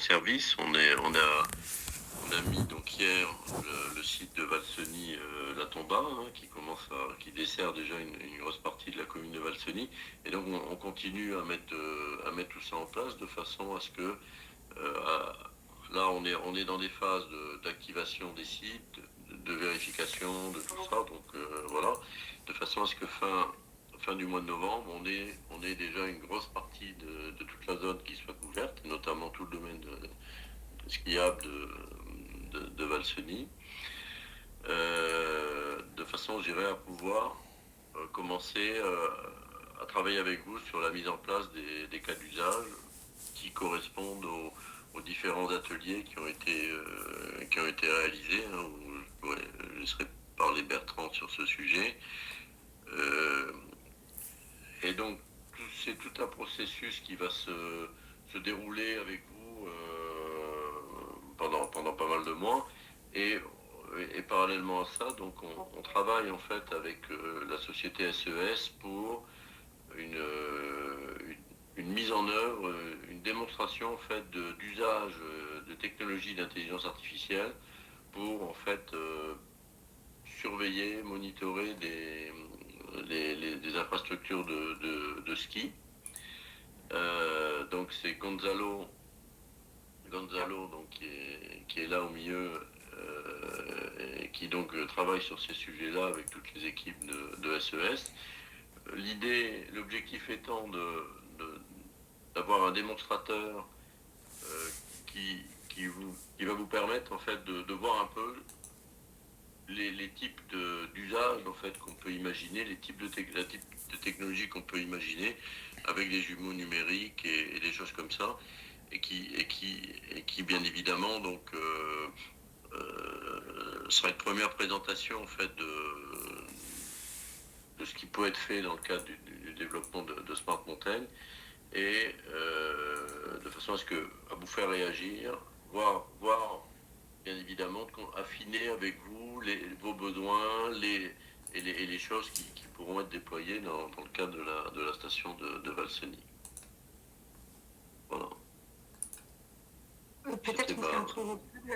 service. On a mis donc hier le site de Valseny, la Tomba, hein, qui dessert déjà une grosse partie de la commune de Valseny. Et donc on continue à mettre tout ça en place de façon à ce que là on est dans des phases d'activation des sites, de vérification, de tout ça. Donc voilà, de façon à ce que fin du mois de novembre, on est déjà une grosse partie de toute la zone qui soit couverte, notamment tout le domaine de skiable de Valseny, de façon, je dirais, à pouvoir commencer à travailler avec vous sur la mise en place des cas d'usage qui correspondent aux différents ateliers qui ont été réalisés. Hein, où je laisserai parler Bertrand sur ce sujet. Et donc, c'est tout un processus qui va se dérouler avec vous pendant pas mal de mois. Et parallèlement à ça, donc on travaille en fait avec la société SES pour une mise en œuvre, une démonstration en fait d'usage de technologies d'intelligence artificielle pour en fait surveiller, monitorer des infrastructures de ski. Donc c'est Gonzalo donc, qui est là au milieu et qui donc travaille sur ces sujets-là avec toutes les équipes de SES. L'objectif étant d'avoir un démonstrateur qui va vous permettre en fait de voir un peu les types d'usages en fait qu'on peut imaginer, les types de technologies qu'on peut imaginer avec des jumeaux numériques et des choses comme ça, et qui bien évidemment donc sera une première présentation en fait de ce qui peut être fait dans le cadre du développement de Smart Mountain, et de façon à vous faire réagir, voir bien évidemment affiner avec vous vos besoins et les choses qui pourront être déployées dans le cadre de la station de Valseny. Voilà. Peut-être on fait un tour au pub,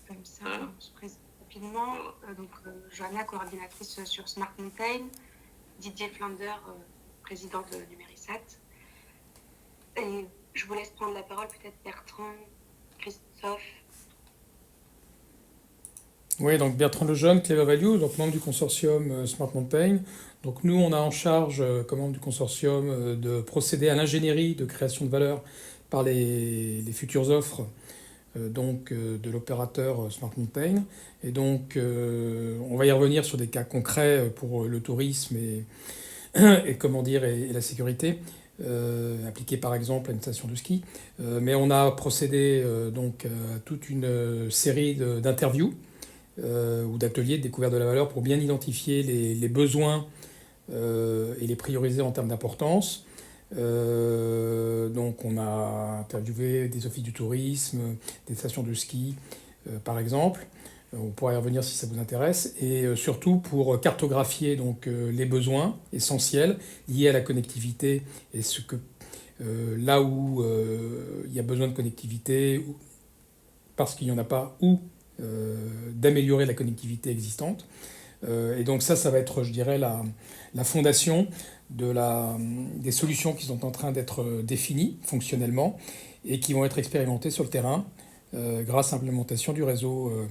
comme ça on se présente rapidement. Voilà. Donc Johanna, coordinatrice sur Smart Mountain, Didier Flander, président de Numérisat. Et je vous laisse prendre la parole, peut-être Bertrand, Christophe. Oui, donc Bertrand Lejeune, Clever Value, donc membre du consortium Smart Mountain. Donc nous, on a en charge, comme membre du consortium, de procéder à l'ingénierie de création de valeur par les futures offres de l'opérateur Smart Mountain. Et donc, on va y revenir sur des cas concrets pour le tourisme et la sécurité, appliquée par exemple à une station de ski. Mais on a procédé donc à toute une série d'interviews ou d'ateliers de découverte de la valeur pour bien identifier les besoins et les prioriser en termes d'importance. Donc on a interviewé des offices du tourisme, des stations de ski par exemple. On pourra y revenir si ça vous intéresse. Et surtout pour cartographier donc, les besoins essentiels liés à la connectivité et là où il y a besoin de connectivité parce qu'il n'y en a pas, ou d'améliorer la connectivité existante. Et donc ça va être, je dirais, la fondation des solutions qui sont en train d'être définies fonctionnellement et qui vont être expérimentées sur le terrain grâce à l'implémentation du réseau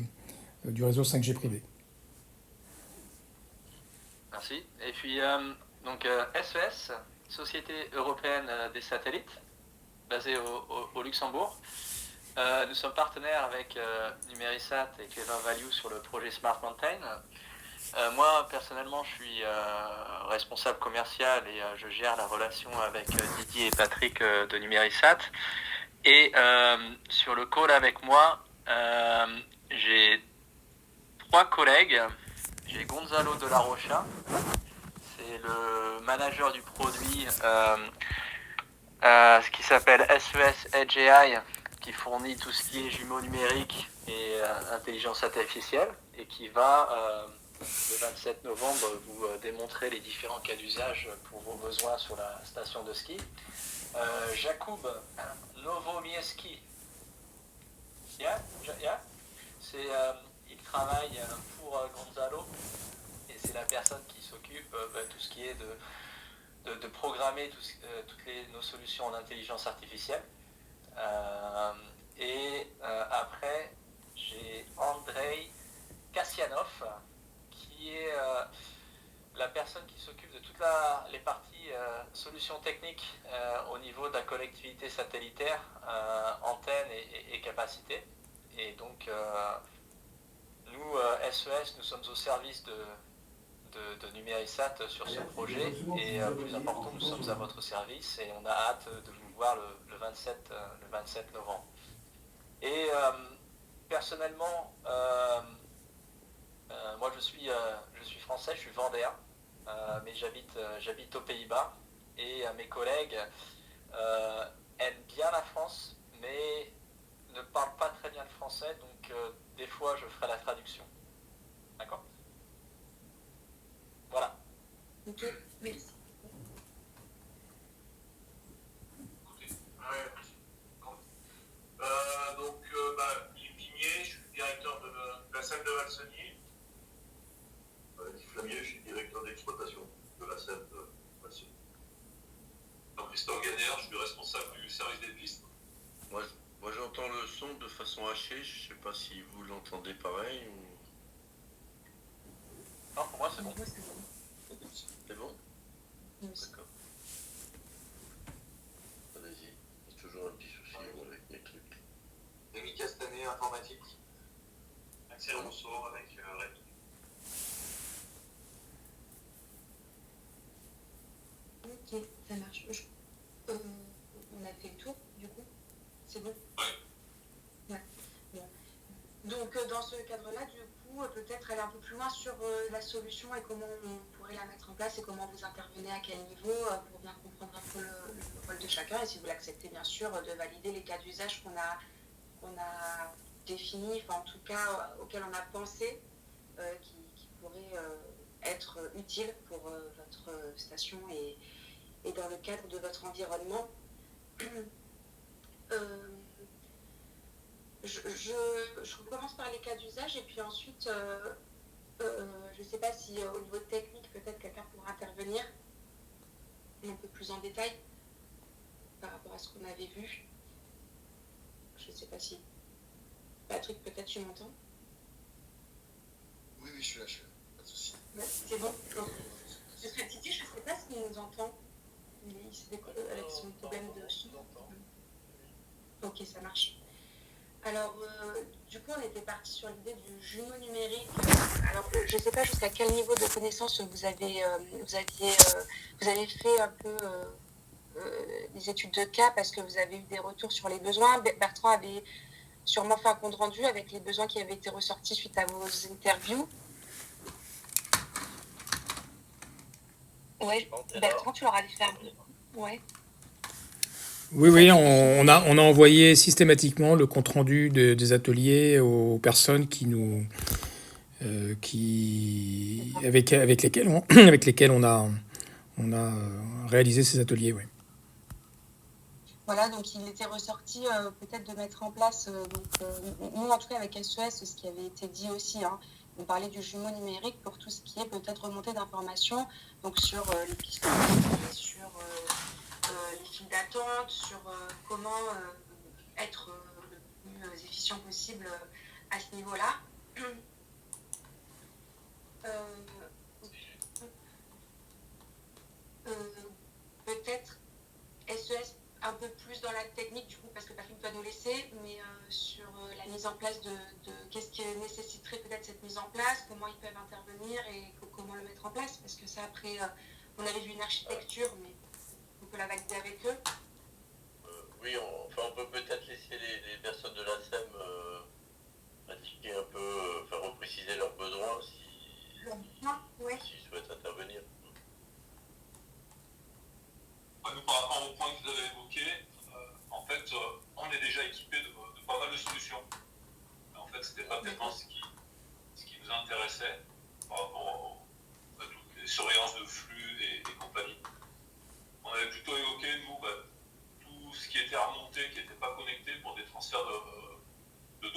5G privé. Merci. Et puis, donc SES, Société européenne des satellites, basée au Luxembourg. Nous sommes partenaires avec Numérisat et Clever Value sur le projet Smart Mountain. Moi, personnellement, je suis responsable commercial et je gère la relation avec Didier et Patrick de Numérisat. Et sur le call avec moi, j'ai 3 collègues. J'ai Gonzalo de la Rocha, c'est le manager du produit, ce qui s'appelle SES Edge AI, qui fournit tout ce qui est jumeaux numériques et intelligence artificielle, et qui va, le 27 novembre, vous démontrer les différents cas d'usage pour vos besoins sur la station de ski. Jakub Novomieski, Yeah. Il travaille pour Gonzalo et c'est la personne qui s'occupe tout ce qui est de programmer toutes nos solutions en intelligence artificielle. Après, j'ai Andrei Kassianov qui est la personne qui s'occupe de toutes les parties solutions techniques au niveau de la connectivité satellitaire, antenne et capacité. Et donc, nous, SES, nous sommes au service de Numérisat sur ce projet et plus important, nous sommes à votre service et on a hâte de vous voir le 27 novembre. Et personnellement, moi je suis français, je suis vendéen, mais j'habite aux Pays-Bas et mes collègues aiment bien la France, mais ne parlent pas très bien le français, donc des fois je ferai la traduction. D'accord ? Voilà. Ok, merci. Yves Vignier, je suis directeur de la SEM de Valseny. Yves Flamier, je suis directeur d'exploitation de la SEM de Valseny. Christophe Gagnère, je suis responsable du service des pistes. Moi j'entends le son de façon hachée, je ne sais pas si vous l'entendez pareil ou... Non, pour moi c'est bon. C'est bon ? Oui. D'accord. Allez-y, il y a toujours un petit souci avec les trucs. Rémi Castanet, informatique. Axel Rousseau avec Red. Ok, ça marche. On a fait le tour, du coup. C'est bon ? Ouais. Bon. Donc, dans ce cadre-là, du coup, peut-être aller un peu plus loin sur la solution et comment on pourrait la mettre en place et comment vous intervenez, à quel niveau, pour bien comprendre un peu le rôle de chacun et si vous l'acceptez, bien sûr, de valider les cas d'usage qu'on a définis, enfin, en tout cas, auxquels on a pensé, qui pourraient être utiles pour votre station et dans le cadre de votre environnement. Je commence par les cas d'usage et puis ensuite, je ne sais pas si au niveau technique, peut-être quelqu'un pourra intervenir un peu plus en détail par rapport à ce qu'on avait vu. Je ne sais pas si... Patrick, peut-être tu m'entends ? Oui, je suis là, pas de souci. Ouais, c'est bon. Parce que Titi, je ne sais pas s'il nous entend. Il s'est avec son problème de son. Ok, ça marche. Alors, du coup, on était parti sur l'idée du jumeau numérique. Alors, je ne sais pas jusqu'à quel niveau de connaissance vous avez fait un peu des études de cas parce que vous avez eu des retours sur les besoins. Bertrand avait sûrement fait un compte rendu avec les besoins qui avaient été ressortis suite à vos interviews. Ouais, Bertrand, tu leur avais fait un peu. Ouais. Oui, on a envoyé systématiquement le compte-rendu des ateliers aux personnes avec lesquelles on a réalisé ces ateliers. Ouais. Voilà, donc il était ressorti peut-être de mettre en place, nous en tout cas avec SES, ce qui avait été dit aussi, on parlait du jumeau numérique pour tout ce qui est peut-être remontée d'informations, donc sur les pistes, sur les files d'attente, sur comment être le plus efficient possible à ce niveau-là. Peut-être SES un peu plus dans la technique du coup parce que Patrick doit nous laisser, mais sur la mise en place de qu'est-ce qui nécessiterait peut-être cette mise en place, comment ils peuvent intervenir et comment le mettre en place, parce que ça après on avait vu une architecture mais on peut la valider avec eux. Oui, on peut peut-être laisser les personnes de la SEM indiquer un peu, repréciser leurs besoins s'ils souhaitent intervenir. Nous, par rapport au point que vous avez évoqué, en fait, on est déjà équipé de pas mal de solutions. Mais en fait, c'était pas tellement ce qui nous intéressait par rapport à toutes les surveillances de flux et compagnie. On avait plutôt évoqué, nous, tout ce qui était à remonter, qui n'était pas connecté pour des transferts de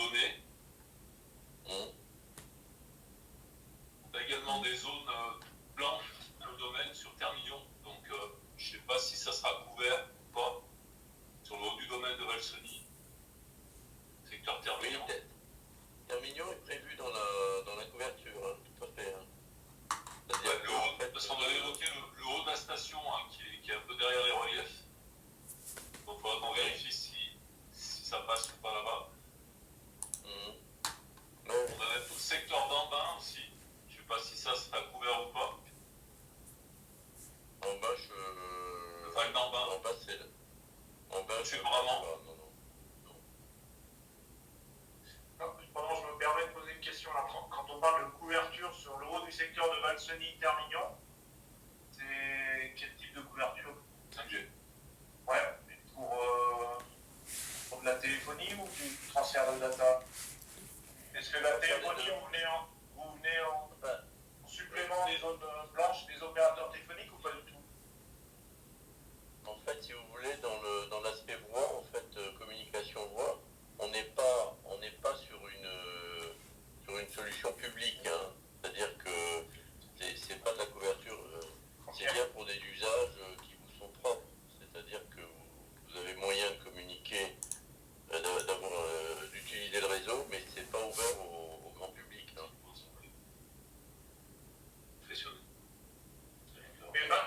on parle de couverture sur le haut du secteur de Valseny-Termignon, c'est quel type de couverture? 5G. Ouais, mais pour de la téléphonie ou du transfert de data? Est-ce que la téléphonie, vous venez en supplément des zones blanches des opérateurs téléphoniques ou pas du tout? En fait, si vous voulez, dans l'aspect voix, en fait, communication voix, on n'est pas sur une solution publique, hein. C'est-à-dire que c'est pas de la couverture, c'est bien pour des usages qui vous sont propres. C'est-à-dire que vous avez moyen de communiquer, d'utiliser le réseau, mais c'est pas ouvert au grand public, hein.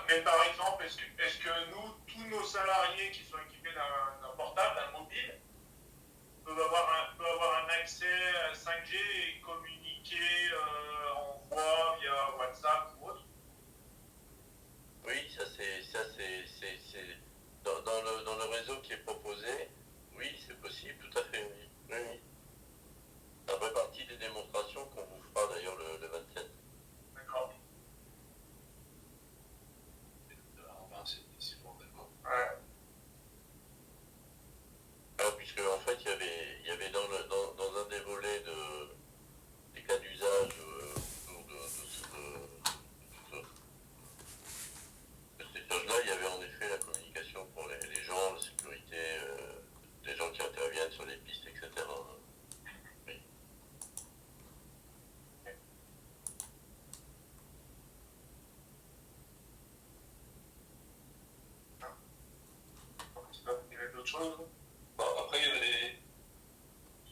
Mais par exemple, est-ce que nous, tous nos salariés qui sont équipés d'un portable, d'un mobile, peuvent avoir un accès à 5G et communiquer en voix via WhatsApp ou autre? Oui, ça c'est dans le réseau qui est proposé, oui, c'est possible, tout à fait, oui. Oui, oui. Ça fait partie des démonstrations qu'on vous fera d'ailleurs le 27. D'accord. C'est bon, d'accord. Ouais. Alors, puisque en fait, il y avait dans un des volets des cas d'usage autour de ces choses-là, il y avait en effet la communication pour les gens, la sécurité, des gens qui interviennent sur les pistes, etc. Oui. Il y avait d'autres choses? Bon, après, il y avait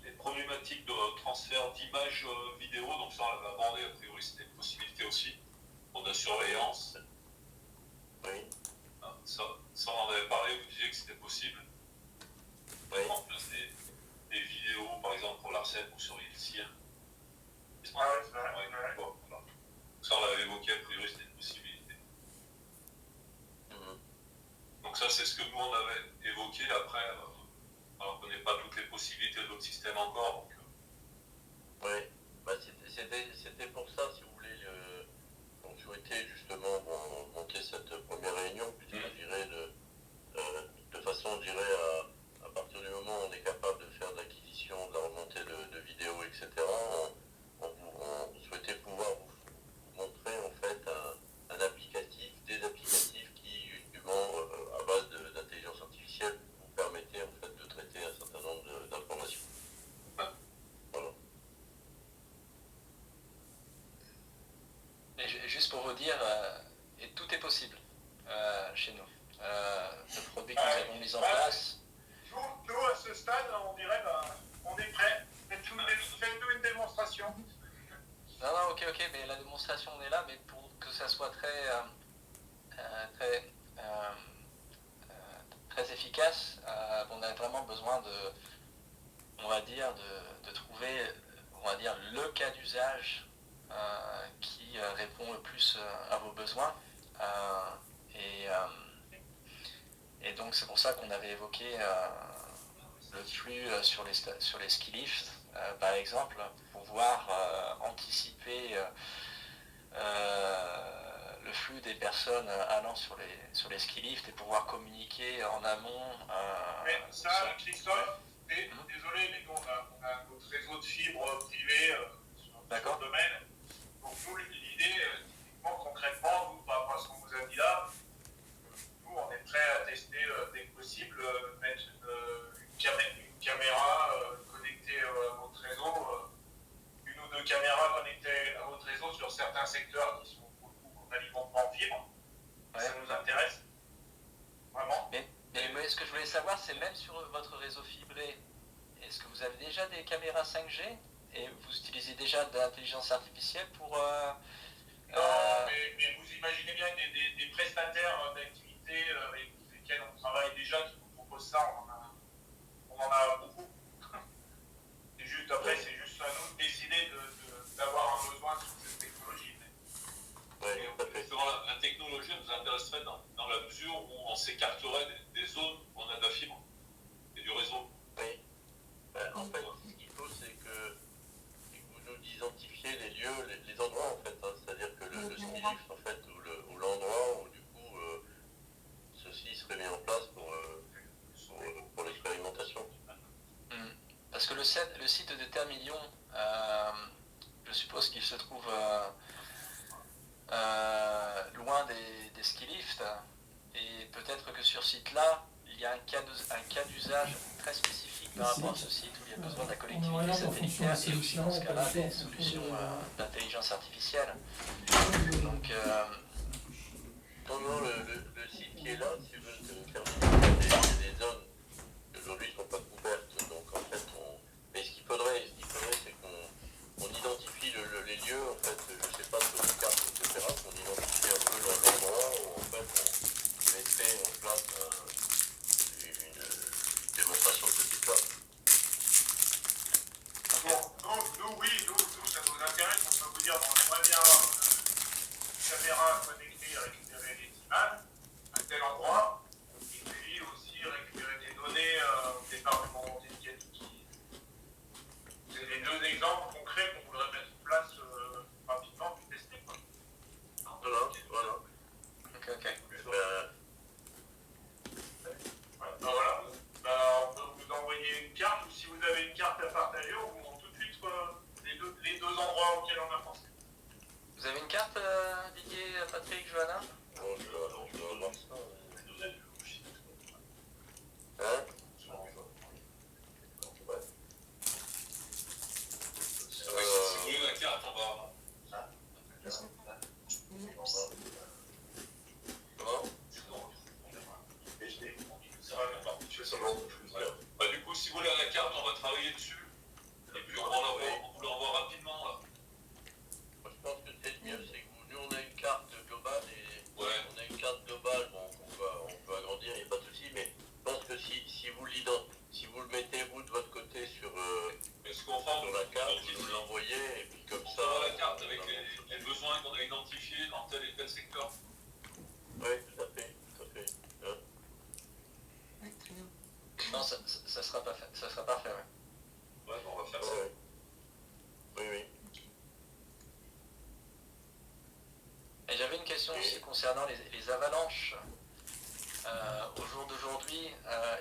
les problématiques de transfert d'images vidéo, donc ça on l'avait abordé, a priori c'était une possibilité aussi pour de la surveillance. Oui. Ça on en avait parlé, vous disiez que c'était possible. Oui. En place des vidéos, par exemple pour l'ARCEP ou sur ILSIR. Ah ouais, c'est vrai. Ouais, bon, voilà. Ça on l'avait évoqué, a priori c'était une possibilité. Donc ça c'est ce que nous on avait évoqué après, alors qu'on n'ait pas toutes les possibilités de notre système encore. Donc, Oui, bah, c'était pour ça, si vous voulez, on souhaitait justement monter cette première réunion, puisque je dirais de façon, je dirais, à partir du moment où on est capable de faire de l'acquisition, de la remontée de vidéos, etc., on souhaitait pouvoir vous montrer en fait un applicatif, des applicatifs qui, justement, à base d'intelligence artificielle, vous permettaient en fait de traiter un certain nombre d'informations. Voilà. Et juste pour vous dire, et tout est possible chez nous. Le produit que nous avons mis en place. Nous, à ce stade, on dirait, on est prêt. Faites-nous une démonstration. Non, ok, mais la démonstration, on est là, mais pour que ça soit très efficace, on a vraiment besoin de trouver, on va dire, le cas d'usage qui répond le plus à vos besoins. Et donc c'est pour ça qu'on avait évoqué le flux sur les ski lifts, par exemple, pour pouvoir anticiper le flux des personnes allant sur les ski lifts et pouvoir communiquer en amont. Mais ça, Christophe, désolé, mais nous, on a notre réseau de fibres privé sur le domaine. Donc nous, l'idée, typiquement, concrètement, nous, par rapport à ce qu'on vous a dit là, nous, on est prêt à tester dès que possible, mettre une caméra connectée à votre réseau, une ou deux caméras connectées à votre réseau sur certains secteurs qui sont beaucoup qu'on n'alimente pas en fibre. Ouais. Ça nous intéresse. Vraiment. Mais ce que je voulais savoir, c'est même sur votre réseau fibré, est-ce que vous avez déjà des caméras 5G et vous utilisez déjà de l'intelligence artificielle pour... Non, mais vous imaginez bien que des prestataires d'activités avec lesquels on travaille déjà qui nous proposent ça, on en a beaucoup. Après, c'est juste à nous de décider d'avoir un besoin sur cette technologie. La technologie nous intéresserait dans la mesure où on s'écarterait des zones où on a de la fibre et du réseau. Oui. En fait, ce qu'il faut, c'est que vous nous identifiez les lieux Parce que le site de Termillion, je suppose qu'il se trouve loin des ski lifts. Et peut-être que sur ce site-là, il y a un cas d'usage très spécifique par rapport à ce site où il y a besoin de la connectivité satellitaire et aussi dans ce cas-là des solutions d'intelligence artificielle. Donc, non, le site qui est là, si vous voulez terminer, il y a des zones qui aujourd'hui ne sont pas couvertes. Donc en fait, mais ce qu'il faudrait, c'est qu'on identifie les lieux, en fait, je ne sais pas, sur les cartes, etc., qu'on identifie un peu l'endroit où en fait on mettrait en place une démonstration de ce type-là. Bon, nous, ça nous intéresse, on peut vous dire, on aimerait bien avoir une caméra connectée et récupérer les images à tel endroit, et puis aussi récupérer des données des parlements éducatifs. C'est les deux exemples concrets qu'on voudrait mettre en place rapidement pour tester. Quoi. Voilà. ok. Voilà. On peut vous envoyer une carte, ou si vous avez une carte à partager, on vous montre tout de suite les deux endroits auxquels on a pensé. Vous avez une carte, Didier, Patrick, Johanna? Bon, je dois voir ça. Hein? Si vous voulez la carte, on va. Comment? Du coup, si vous voulez la carte, on va travailler dessus. Et puis on vous l'envoie rapidement là. Moi, je pense que c'est le mieux, c'est que nous on a une carte globale Ouais. On a une carte globale, bon, on peut agrandir, il n'y a pas de souci, mais je pense que si vous le mettez vous de votre côté sur Ce qu'on fera, sur la carte, vous l'envoyez et puis comme on ça. fera la carte avec les besoins qu'on a identifiés dans tel et tel secteur. Oui, tout à fait. Hein? Ouais, très bien. Non, ça sera parfait, ouais. Ouais, on va faire ça. Ouais. Oui. Et j'avais une question aussi concernant les avalanches. Au jour d'aujourd'hui,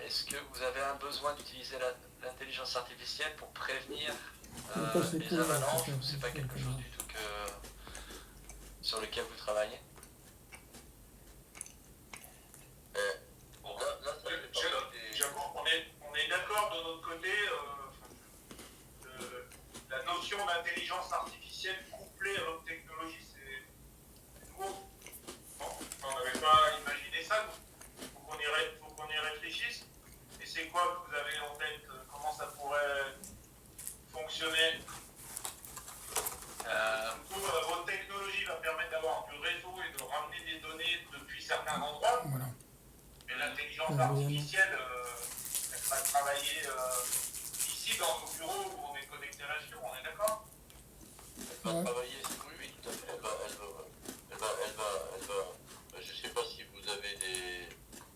est-ce que vous avez un besoin d'utiliser l'intelligence artificielle pour prévenir les avalanches, ou c'est pas quelque chose du tout sur lequel vous travaillez? Bon, Là, ça fait partie des... J'avoue, on est d'accord de notre côté. La notion d'intelligence artificielle couplée à notre technologie, c'est nouveau. Bon, on n'avait pas imaginé ça. Il faut qu'on y réfléchisse. Et c'est quoi que vous avez en tête? Comment ça pourrait fonctionner? Du coup, votre technologie va permettre d'avoir du réseau et de ramener des données depuis certains endroits. Voilà. Mais l'intelligence artificielle, elle va travailler ici dans nos bureaux où on est connecté là-dessus, on est d'accord? Elle va travailler, oui, tout à fait. Elle va. Je sais pas si vous avez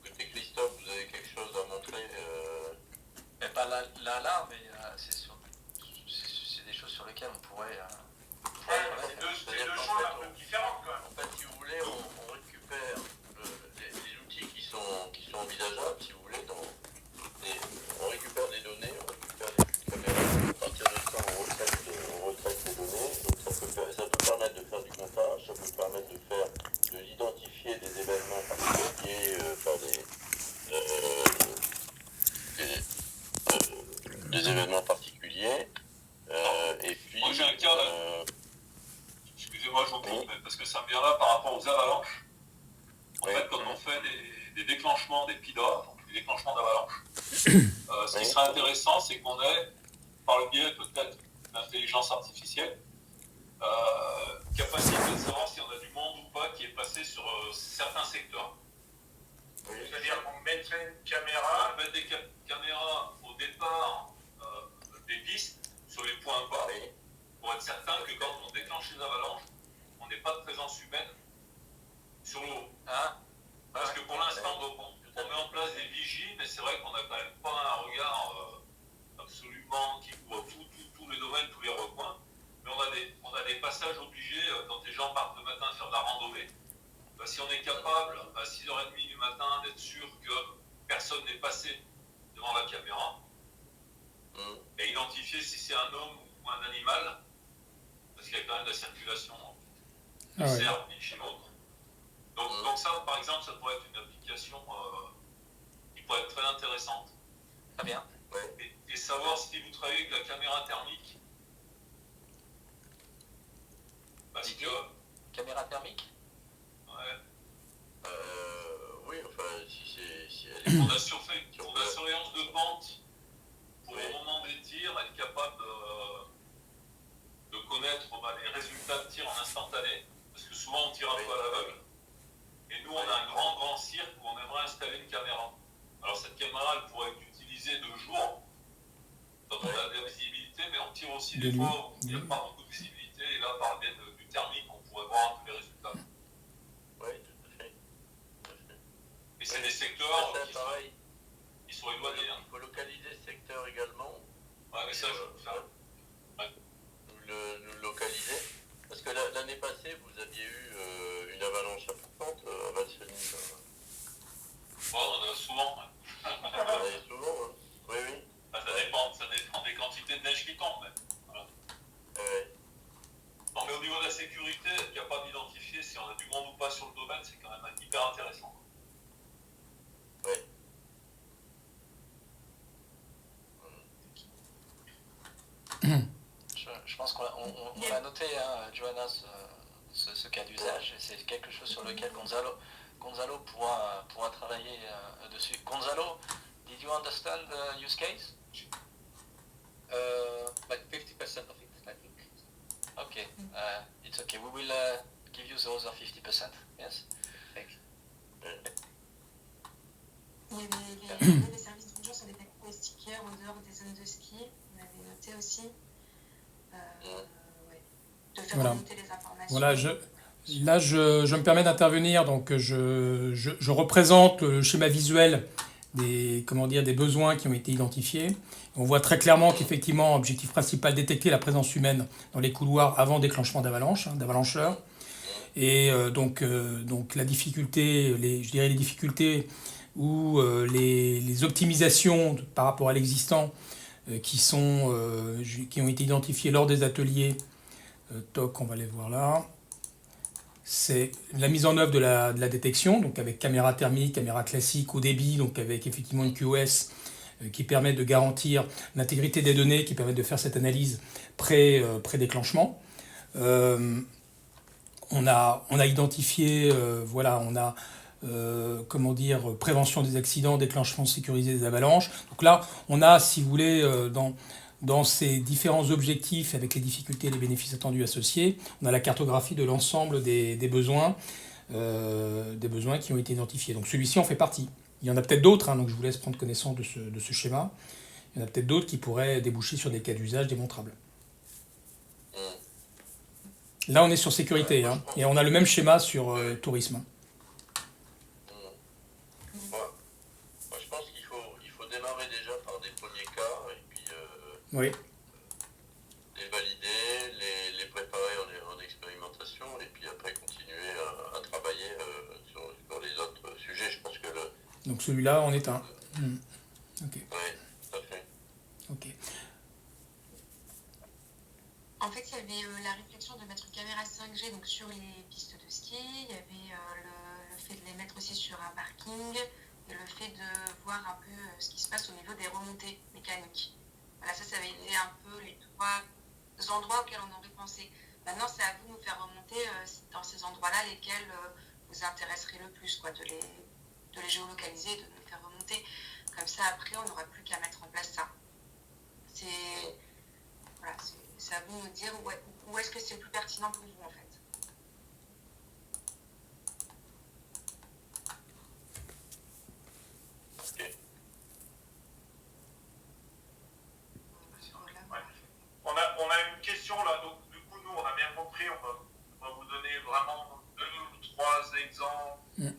côté Christophe, vous avez quelque chose à montrer. Mais pas là, mais c'est des choses sur lesquelles on pourrait. C'est deux choses un peu différentes quand même. En fait, si vous voulez, on récupère les outils qui sont envisageables, si vous voulez. On récupère des données, on récupère des caméras. À partir de ça, on retraite les données. Donc ça peut permettre de faire du comptage, ça peut permettre d'identifier des événements particuliers, des événements particuliers. Et puis. Moi j'ai un cas là. Excusez-moi, je vous coupe, parce que ça me vient là par rapport aux avalanches. En fait, quand on fait des déclenchements des PIDA, donc des déclenchements d'avalanches, ce qui serait intéressant, c'est qu'on ait, par le biais peut-être d'intelligence artificielle, capacité de savoir si on a du monde ou pas qui est passé sur certains secteurs. C'est-à-dire qu'on mettrait une caméra. Mettre des caméras au départ des pistes sur les points bas, pour être certain que quand on déclenche les avalanches, on n'ait pas de présence humaine sur l'eau. Parce que pour l'instant, on met en place des vigies, mais c'est vrai qu'on n'a quand même pas un regard absolument qui couvre tous les domaines, tous les recoins. Mais on a des passages obligés quand les gens partent le matin faire de la randonnée. Si on est capable, à 6h30 du matin, d'être sûr que personne n'est passé devant la caméra, et identifier si c'est un homme ou un animal, parce qu'il y a quand même de la circulation de cerfs et chimaux. Donc ça, par exemple, ça pourrait être une application qui pourrait être très intéressante. Très bien. Et savoir si vous travaillez avec la caméra thermique. Parce que... Caméra thermique? Ouais. Oui, enfin, si elle est... Pour la surveillance de pente, pour au moment des tirs, être capable de connaître les résultats de tir en instantané. Parce que souvent on tire un peu à l'aveugle. Et nous, on a un grand cirque où on aimerait installer une caméra. Alors cette caméra, elle pourrait être utilisée de jour, quand on a de la visibilité, mais on tire aussi des fois où il n'y a pas beaucoup de visibilité. Et là, par le biais du thermique, on pourrait voir un peu les résultats. Oui, tout à fait. Et c'est des secteurs qui sont éloignés. Il faut localiser ce secteur également. Ouais, mais ça, je peux faire. Nous localiser. Parce que l'année passée, vous aviez eu une avalanche importante à Valseny. Bon, on en a souvent. On en a souvent, hein. Oui. Ça dépend des quantités de neige qui tombent. Voilà. Non, mais au niveau de la sécurité, être capable d'identifier si on a du monde ou pas sur le domaine, c'est quand même hyper intéressant. Oui. Je pense qu'on a noté, hein, Johanna, ce cas d'usage. Et c'est quelque chose sur lequel Gonzalo pourra travailler dessus. Gonzalo, did you understand the use case? Like 50% of it, I think. Okay, it's okay. We will give you the other 50%. Yes. Thank you. Il y avait des services d'urgence avec des moustiquaires en dehors des zones de ski. On avait noté aussi. De faire remonter les informations. Voilà, là, je me permets d'intervenir. Donc, je représente le schéma visuel des besoins qui ont été identifiés. On voit très clairement qu'effectivement, objectif principal, détecter la présence humaine dans les couloirs avant déclenchement d'avalancheurs. Et donc la difficulté, je dirais les difficultés ou les optimisations par rapport à l'existant qui ont été identifiées lors des ateliers. On va les voir là. C'est la mise en œuvre de la détection, donc avec caméra thermique, caméra classique, haut débit, donc avec effectivement une QoS qui permet de garantir l'intégrité des données, qui permet de faire cette analyse pré-déclenchement. On a identifié, prévention des accidents, déclenchement sécurisé des avalanches. Donc là, on a, si vous voulez, dans ces différents objectifs, avec les difficultés et les bénéfices attendus associés, on a la cartographie de l'ensemble des besoins qui ont été identifiés. Donc celui-ci en fait partie. Il y en a peut-être d'autres, donc je vous laisse prendre connaissance de ce schéma. Il y en a peut-être d'autres qui pourraient déboucher sur des cas d'usage démontrables. Là, on est sur sécurité, et on a le même schéma sur tourisme. Moi, je pense qu'il faut démarrer déjà par des premiers cas, et puis Oui. les valider, les préparer en expérimentation, et puis après continuer à travailler sur les autres sujets. Je pense que Donc celui-là en est un. Ok. Oui, tout à fait. Ok. En fait, il y avait la réflexion de mettre une caméra 5G donc, sur les pistes de ski. Il y avait le fait de les mettre aussi sur un parking et le fait de voir un peu ce qui se passe au niveau des remontées mécaniques. Voilà, ça avait été un peu les trois endroits auxquels on aurait pensé. Maintenant, c'est à vous de nous faire remonter dans ces endroits-là lesquels vous intéresseraient le plus, quoi, de les géolocaliser et de nous faire remonter. Comme ça, après, on n'aura plus qu'à mettre en place ça. C'est à vous de nous dire où est-ce que c'est le plus pertinent pour vous, en fait. Ok. On a une question là, donc du coup nous on a bien compris, on va vous donner vraiment 2 ou 3 exemples de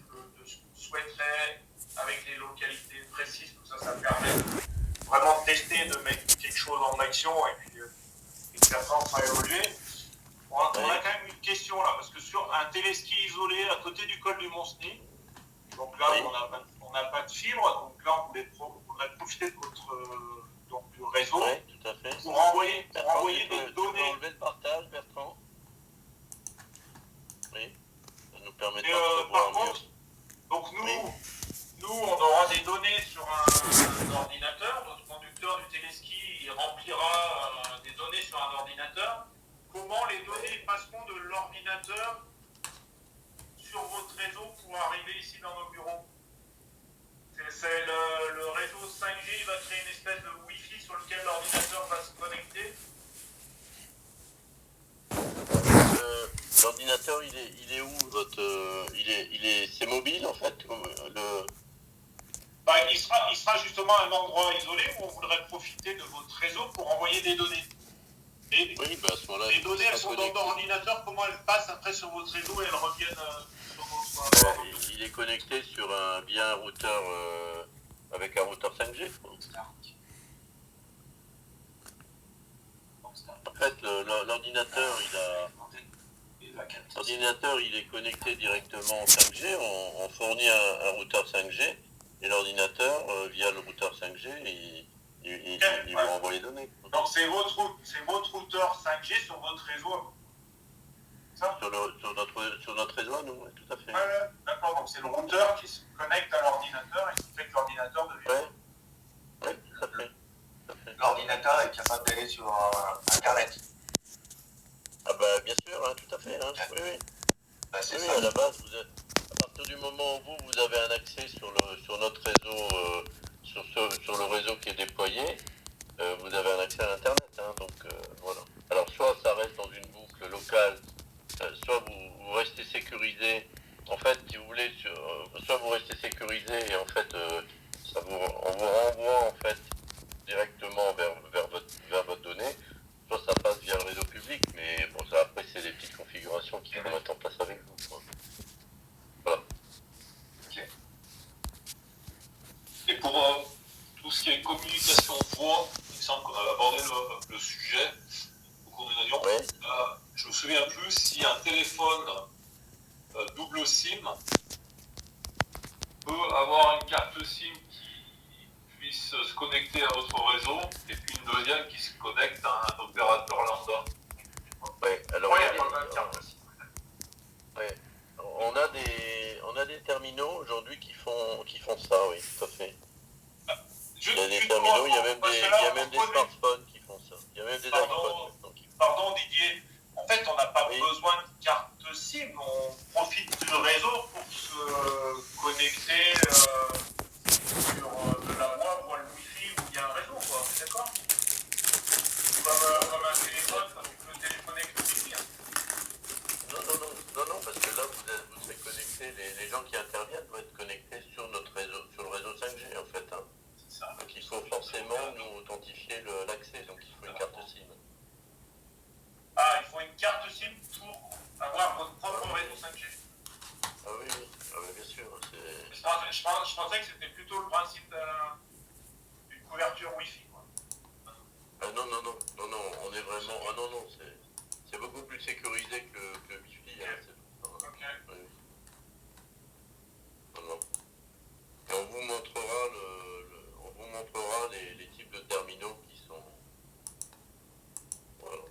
ce qu'on souhaiterait avec les localités précises, tout ça permet vraiment de tester, de mettre quelque chose en action et puis de faire ça, on fera évoluer. On a quand même une question là, parce que sur un téléski isolé à côté du col du Mont-Cenis, donc là on n'a pas de fibre, donc là on voudrait profiter de votre du réseau. Oui, tout tout à fait. pour envoyer Bertrand, des tu peux données. enlever le partage, Bertrand? Oui, ça nous permettra Et, de par savoir mieux. contre, donc Oui. nous, on aura des données sur un ordinateur. Notre conducteur du téléski, il remplira des données sur un ordinateur. Comment les données passeront de l'ordinateur sur votre réseau pour arriver ici dans nos bureaux? C'est le réseau 5G, il va créer une espèce de Wi-Fi sur lequel l'ordinateur va se connecter. L'ordinateur, il est où c'est mobile en fait Bah, il sera justement un endroit isolé où on voudrait profiter de votre réseau pour envoyer des données. Et Oui, bah à ce moment-là, les données, il elles sera sont dans connecté. l'ordinateur, comment elles passent après sur votre réseau et elles reviennent sur votre... Il est connecté sur via un routeur avec un routeur 5G. En fait, l'ordinateur, il est connecté directement en 5G. On fournit un routeur 5G et l'ordinateur, via le routeur 5G, il va envoyer les données. Donc c'est votre routeur 5G sur votre réseau. Ça Sur notre réseau, nous, ouais, tout à fait. Ouais, d'accord, donc c'est le routeur qui se connecte à l'ordinateur et qui fait que l'ordinateur devient... Oui, tout à fait. L'ordinateur est capable d'aller sur Internet. Ah bah bien sûr, hein, tout à fait. Hein. Oui, oui. Bah, c'est Oui, ça. à la base, à partir du moment où vous avez un accès sur notre réseau, sur le réseau qui est déployé, vous avez un accès à l'internet. Hein, donc voilà. Alors soit ça reste dans une boucle locale, soit vous restez sécurisé. En fait, si vous voulez, soit vous restez sécurisé et en fait, on vous renvoie en fait directement vers votre donnée. Soit ça passe via le réseau public, mais bon, ça après c'est des petites configurations qu'il faut mettre en place avec vous. Quoi. Voilà. Ok. Et pour tout ce qui est communication voix, il me semble qu'on avait abordé le sujet au cours de l'avion. Ouais. Je me souviens plus si un téléphone double SIM peut avoir une carte SIM qui puisse se connecter à votre réseau et puis une deuxième qui se connecte à un opérateur lambda. Ouais, alors Ouais, il y a pas de carte SIM. ouais. On a des terminaux aujourd'hui qui font ça, oui, tout à fait. Il y a des terminaux, il y a même des smartphones qui font ça. Il y a même des iPhones maintenant qui font ça. Pardon Didier, en fait on n'a pas besoin de carte SIM, on profite du réseau pour se connecter sur de la voie le Wi-Fi où il y a un réseau, quoi, d'accord? Comme un téléphone, quand tu peux téléphoner avec le Wi-Fi. Non, parce que là vous serez connectés, les gens qui interviennent vont être connectés sur notre réseau, sur le réseau 5G en fait. Hein. C'est ça. Donc il faut forcément nous authentifier l'accès, donc il faut une carte SIM. Ah, il faut une carte SIM pour avoir votre propre réseau 5G. Ah oui, bien sûr. Je pensais que c'était plutôt le principe d'une couverture Wi-Fi, quoi. Ah non, on est vraiment... Ah non, c'est beaucoup plus sécurisé que le Wi-Fi. Hein, Ok. Oui. Non. Et on vous montrera les types de terminaux qui sont... Voilà.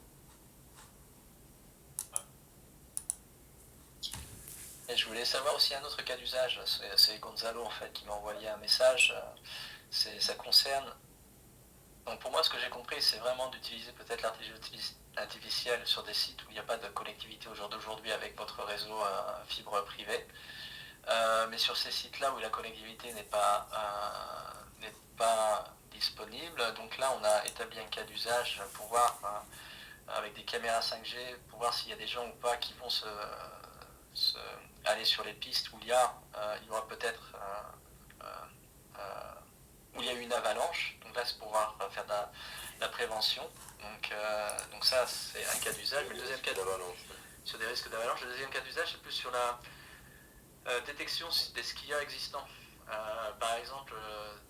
Et je voulais savoir aussi un autre cas d'usage, c'est Gonzalo en fait qui m'a envoyé un message, ça concerne, donc pour moi ce que j'ai compris c'est vraiment d'utiliser peut-être l'intelligence artificielle sur des sites où il n'y a pas de connectivité au jour d'aujourd'hui avec votre réseau fibre privée, mais sur ces sites-là où la connectivité n'est pas disponible, donc là on a établi un cas d'usage pour voir avec des caméras 5G, pour voir s'il y a des gens ou pas qui vont aller sur les pistes où il y aura peut-être où il y a eu une avalanche, donc là c'est pour pouvoir faire de la prévention, donc ça c'est un cas d'usage. Mais le deuxième cas d'avalanche, sur des risques d'avalanche, le deuxième cas d'usage c'est plus sur la détection des skieurs existants, par exemple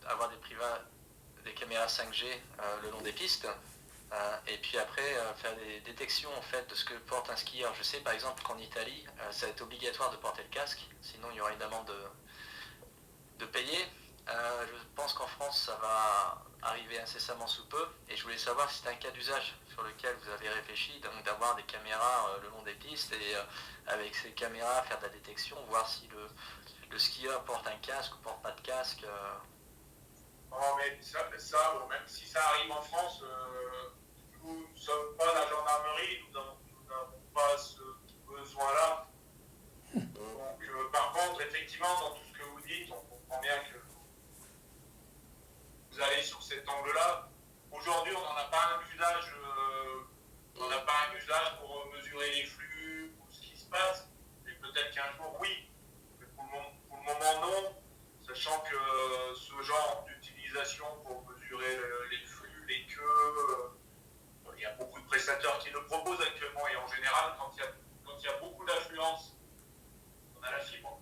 avoir des caméras 5G le long des pistes. Et puis après faire des détections en fait de ce que porte un skieur. Je sais par exemple qu'en Italie ça va être obligatoire de porter le casque, sinon il y aura une amende de payer. Je pense qu'en France ça va arriver incessamment sous peu. Et je voulais savoir si c'était un cas d'usage sur lequel vous avez réfléchi, donc d'avoir des caméras le long des pistes et avec ces caméras faire de la détection, voir si le skieur porte un casque ou porte pas de casque. Non, mais ça bon, même si ça arrive en France, nous ne sommes pas la gendarmerie, nous n'avons pas ce besoin-là. Donc, par contre, effectivement, dans tout ce que vous dites, on comprend bien que vous allez sur cet angle-là. Aujourd'hui, on n'en a pas un usage, pour mesurer les flux ou ce qui se passe. Et peut-être qu'un jour, oui. Mais pour le moment, non. Sachant que ce genre d'utilisation pour mesurer les flux, les queues, il y a beaucoup de prestataires qui le proposent actuellement. Et en général, quand il y a beaucoup d'affluence, on a la fibre.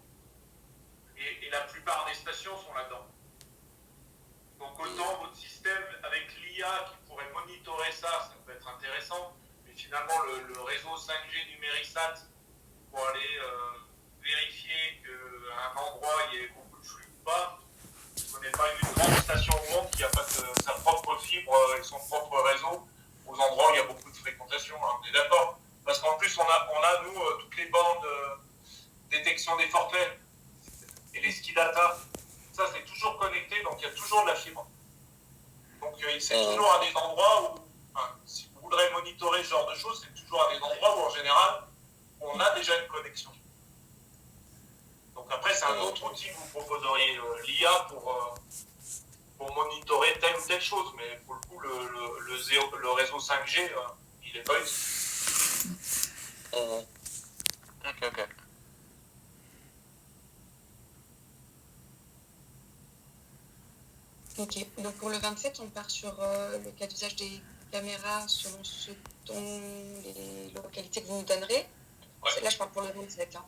Et la plupart des stations sont là-dedans. Donc autant votre système avec l'IA qui pourrait monitorer ça peut être intéressant. Mais finalement, le réseau 5G Numérisat, pour aller vérifier qu'à un endroit, il y ait beaucoup de flux ou pas, je ne connais pas une grande station au monde qui n'a pas sa propre fibre et son propre réseau aux endroits où il y a beaucoup de fréquentation. Hein. On est d'accord? Parce qu'en plus, on a nous, toutes les bandes détection des forfaits et les ski data. Ça, c'est toujours connecté, donc il y a toujours de la fibre. Donc c'est toujours à des endroits où, si vous voudrez monitorer ce genre de choses, c'est toujours à des endroits où, en général, on a déjà une connexion. Donc après, c'est un autre outil que vous proposeriez, l'IA, pour monitorer telle ou telle chose. Mais pour le coup, le réseau 5G, il n'est pas utile. Ok. Ok, donc pour le 27, on part sur le cas d'usage des caméras selon les localités que vous nous donnerez. Ouais. Là, je parle pour le 27. Hein.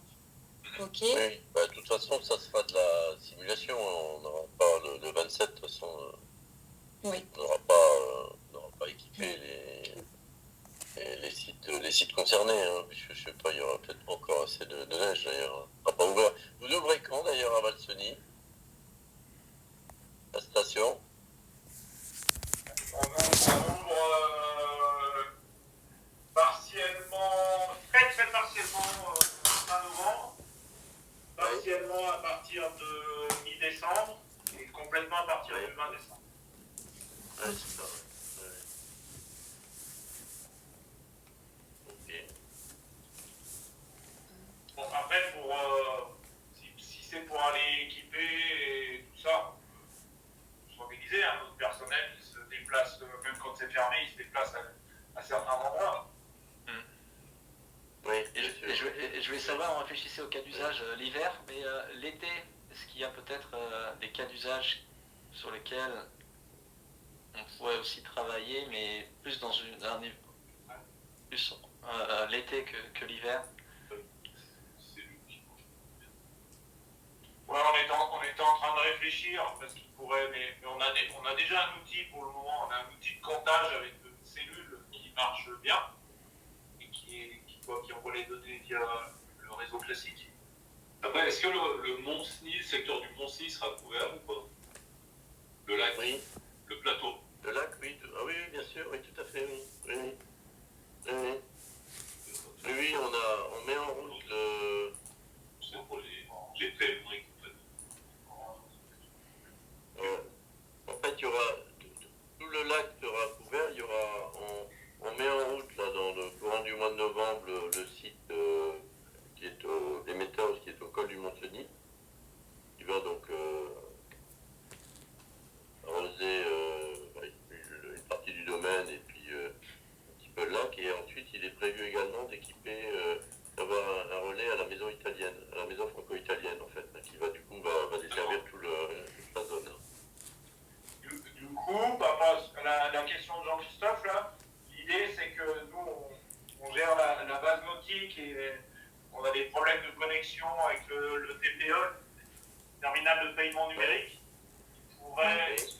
Ok. Oui, de toute façon, ça sera de la simulation. On n'aura pas le 27, de toute façon, Oui. on n'aura pas équipé les sites concernés. Hein, puisque, je sais pas, il y aura peut-être pas encore assez de neige d'ailleurs. On sera pas ouvert. Vous ouvrez quand d'ailleurs à Valseny? La station? On ouvre partiellement, très partiellement fin novembre, partiellement à partir de mi-décembre et complètement à partir du 20 décembre. Ouais, c'est ça. Ouais. Ok. Bon, après, si c'est pour aller équiper et tout ça, s'organiser, hein, notre personnel qui se déplace, même quand c'est fermé, il se déplace à certains endroits. Oui, Et je vais savoir, on réfléchissait au cas d'usage l'hiver, mais l'été, est-ce qu'il y a peut-être des cas d'usage sur lesquels on pourrait aussi travailler, mais plus dans plus l'été que l'hiver? Ouais, on était en train de réfléchir parce qu'il pourrait, mais on a déjà un outil pour le moment, on a un outil de comptage avec une cellule qui marche bien et qui envoie les données via le réseau classique. Après, est-ce que le Mont-Cenis, le secteur du Mont-Cenis sera couvert ou pas? Le lac? Oui. Le plateau? Le lac, oui. Ah oui, bien sûr, oui, tout à fait, oui. Oui, on met en route le... C'est pour les pèlerins. En fait, il y aura... Tout le lac sera couvert, il y aura... On met en route, là, dans le courant du mois de novembre, le site qui est l'émetteur, qui est au col du Mont-Cenis, qui va donc arroser une partie du domaine et puis un petit peu le lac. Et ensuite, il est prévu également d'équiper, d'avoir un relais à la maison italienne, à la maison franco-italienne, en fait, qui va du coup va desservir toute la zone. Du coup, la question de Jean-Christophe, là, l'idée c'est que nous, on gère la base nautique et on a des problèmes de connexion avec le TPE, terminal de paiement numérique, qui pourrait être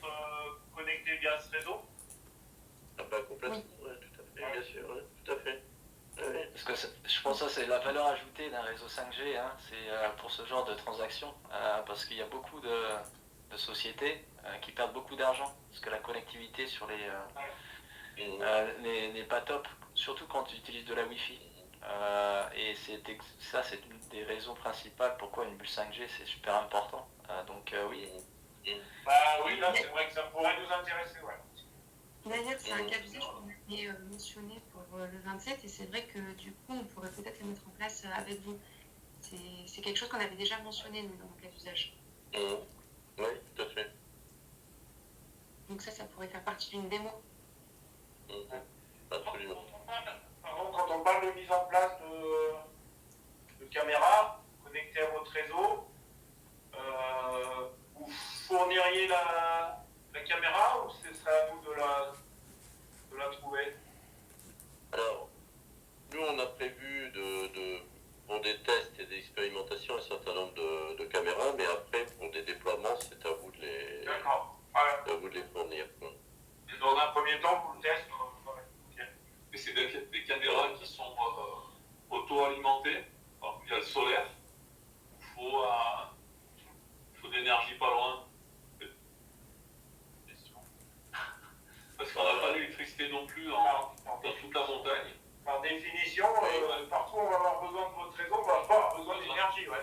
connecté via ce réseau. Ah bah complètement, oui. Tout à fait, bien sûr, ouais, tout à fait. Ouais. Parce que je pense que ça c'est la valeur ajoutée d'un réseau 5G, hein, c'est pour ce genre de transactions, parce qu'il y a beaucoup de sociétés qui perdent beaucoup d'argent parce que la connectivité sur n'est pas top, surtout quand tu utilises de la Wi-Fi. Et ça, c'est une des raisons principales pourquoi une bulle 5G c'est super important. Donc oui. Bah oui, là c'est vrai que ça pourrait nous intéresser, ouais. D'ailleurs, c'est un cas d'usage qu'on avait mentionné pour le 27 et c'est vrai que du coup, on pourrait peut-être le mettre en place avec vous. C'est quelque chose qu'on avait déjà mentionné, nous, dans le cas d'usage. Oui, tout à fait. Donc ça pourrait faire partie d'une démo. Absolument. Par contre, quand on parle de mise en place de caméras connectées à votre réseau, vous fourniriez la caméra ou ce serait à vous de la trouver? Alors, nous, on a prévu pour des tests et des expérimentations un certain nombre de caméras, mais après, pour des déploiements, c'est à vous de les, D'accord. Ouais. à vous de les fournir. Et dans un premier temps, pour le test, okay. Mais c'est des caméras qui sont auto-alimentées. Alors, il y a le solaire. Il faut de l'énergie pas loin. Parce qu'on n'a pas d'électricité non plus dans toute la montagne. Par définition, partout où on va avoir besoin de votre réseau, on va avoir besoin d'énergie. Ouais.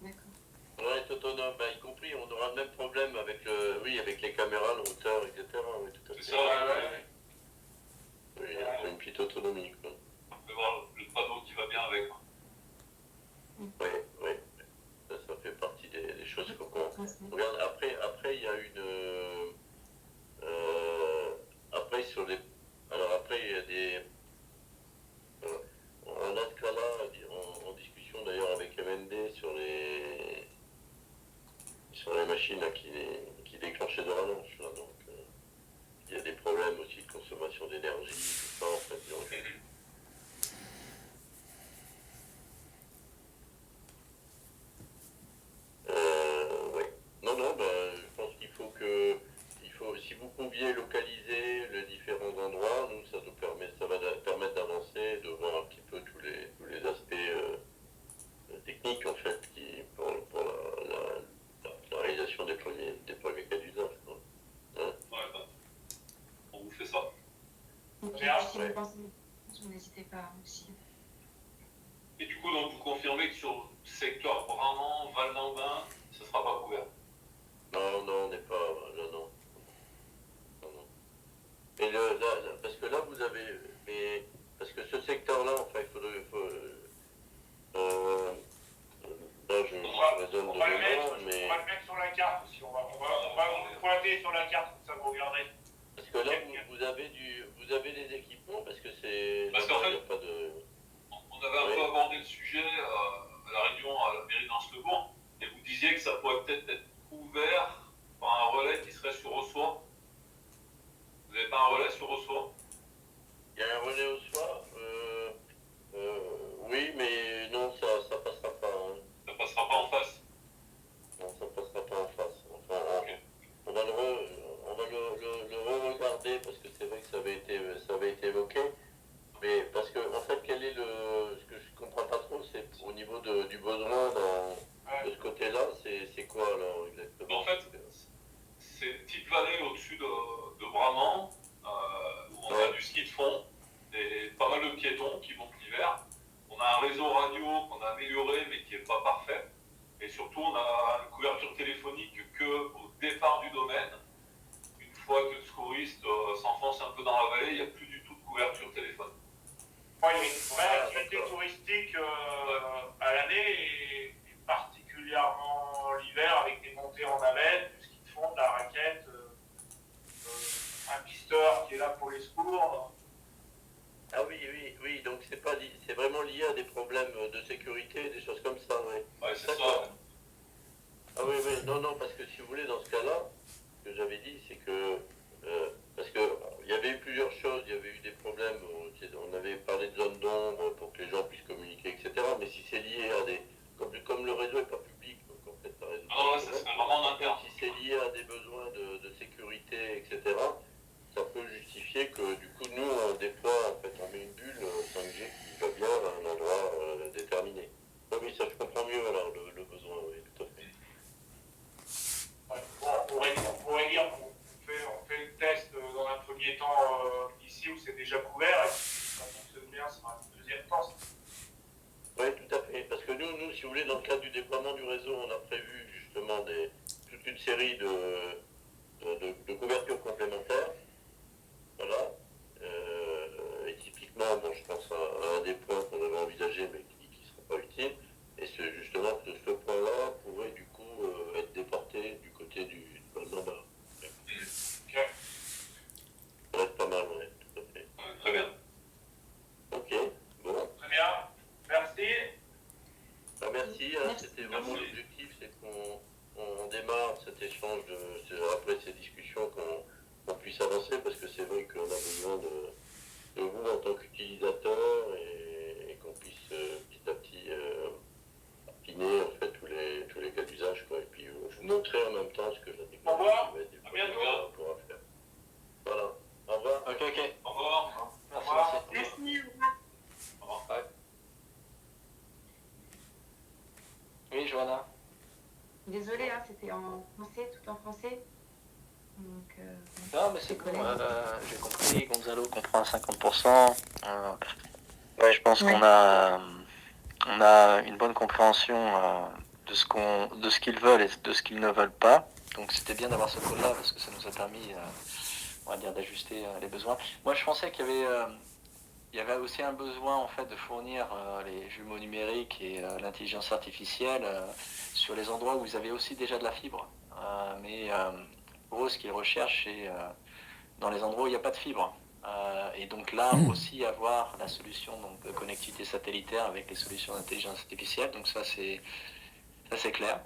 D'accord. On va être autonome, y compris, on aura le même problème avec avec les caméras, le routeur, etc. Oui, tout à fait. C'est ça, ouais. Oui, il y a une petite autonomie, quoi. On peut voir le panneau qui va bien avec. Oui. Ça fait partie des choses qu'on regarde. Après, il y a après, il y a des... on a ce cas-là, en discussion d'ailleurs avec MND sur les machines là, qui déclenchaient de rallonge. Là, donc, il y a des problèmes aussi de consommation d'énergie, tout ça, en fait. Donc, oui. Non, je pense si vous pouviez localiser les différents endroits, nous, ça va permettre d'avancer, de voir un petit peu tous les aspects techniques, en fait, pour la réalisation des premiers cas d'usage. Ouais, on vous fait ça. Ok, Bien, si vous pensez, n'hésitez pas aussi. Et du coup, donc, vous confirmez que sur le secteur Bramant, Val-d'Ambin, ça ne sera pas couvert? Non, on n'est pas... Non. Et parce que là, vous avez... parce que ce secteur-là, enfin, il faudrait... là, je raisonne de on va le mais... mettre sur la carte aussi. On va vous pointer sur la carte, ça vous regarderez. Parce que là, vous avez des équipements, parce que c'est... Parce qu'en fait, il n'y a pas de... on avait un peu abordé le sujet à la réunion à la mairie d'Anse-le-Bourg, et vous disiez que ça pourrait peut-être être couvert par un relais qui serait sur Ossois. Vous n'avez pas un relais sur Ossois? Il y a un relais au soir oui, mais non, ça passera pas. Hein. Ça passera pas en face? Non, ça passera pas en face. Enfin, on va le re-regarder parce que c'est vrai que ça avait été évoqué. Mais parce que, en fait, ce que je comprends pas trop, c'est au niveau du besoin de ce côté-là, c'est quoi alors exactement? En fait, c'est une petite vallée au-dessus de Bramant, où on a du ski de fond, et pas mal de piétons qui vont l'hiver. On a un réseau radio qu'on a amélioré mais qui n'est pas parfait. Et surtout, on a une couverture téléphonique qu'au départ du domaine. Une fois que le secouriste s'enfonce un peu dans la vallée, il n'y a plus du tout de couverture téléphonique. Ouais, il y a une vraie activité touristique à l'année et particulièrement l'hiver avec des montées en navette, du ski de fond, de la raquette, un pisteur qui est là pour les secours. Ah oui, donc c'est vraiment lié à des problèmes de sécurité, des choses comme ça, oui. Ouais, c'est ça. Ah oui, non, parce que si vous voulez, dans ce cas-là, ce que j'avais dit, c'est que, parce que il y avait eu plusieurs choses, il y avait eu des problèmes, on avait parlé de zones d'ombre pour que les gens puissent communiquer, etc. Mais si c'est lié à des, comme le réseau n'est pas public, donc en fait, ça reste... Non, là, c'est vraiment en interne. Si c'est lié à des besoins de sécurité, etc., ça peut justifier que du coup nous on déploie, en fait on met une bulle 5G qui va bien à un endroit déterminé. Oui, ça je comprends mieux alors le besoin, oui, tout à fait. ici où c'est déjà couvert, et si ça fonctionne bien, ce sera une deuxième temps. Oui, tout à fait. Parce que nous, si vous voulez, dans le cadre du déploiement du réseau, on a prévu justement toute une série de couvertures complémentaires. Voilà. Et typiquement, bon, je pense à un des points qu'on avait envisagé, mais qui ne sera pas utile. Et c'est justement que ce point-là pourrait du coup être déporté du côté du Val d'en bas. Ok. Ça va être pas mal, oui, tout à fait. Très bien. Ok, bon. Très bien. Merci. Ah, merci, hein, Merci. c'était vraiment l'objectif, c'est qu'on démarre cet échange après ces discussions, qu'on puisse avancer, parce que c'est vrai qu'on a besoin de vous en tant qu'utilisateur et qu'on puisse petit à petit affiner en fait tous les cas d'usage, quoi. Et puis vous montrer en même temps ce que la technologie Au revoir. va être À bientôt. pourra faire. Voilà, au revoir. Ok. Au revoir. Merci, Au revoir. merci. Merci, au revoir. Au revoir. Ouais. Oui, Johanna. Désolée, hein, c'était en français, tout en français. Donc, Non, mais c'est cool. J'ai compris, Gonzalo comprend à 50%. Ouais, je pense Ouais. qu'on a une bonne compréhension de ce qu'ils veulent et de ce qu'ils ne veulent pas. Donc c'était bien d'avoir ce call-là parce que ça nous a permis, on va dire, d'ajuster les besoins. Moi, je pensais qu'il y avait aussi un besoin en fait de fournir les jumeaux numériques et l'intelligence artificielle sur les endroits où ils avaient aussi déjà de la fibre. Mais pour eux, ce qu'ils recherchent, c'est dans les endroits où il n'y a pas de fibre. Et donc là aussi avoir la solution donc, de connectivité satellitaire avec les solutions d'intelligence artificielle. Donc ça c'est clair.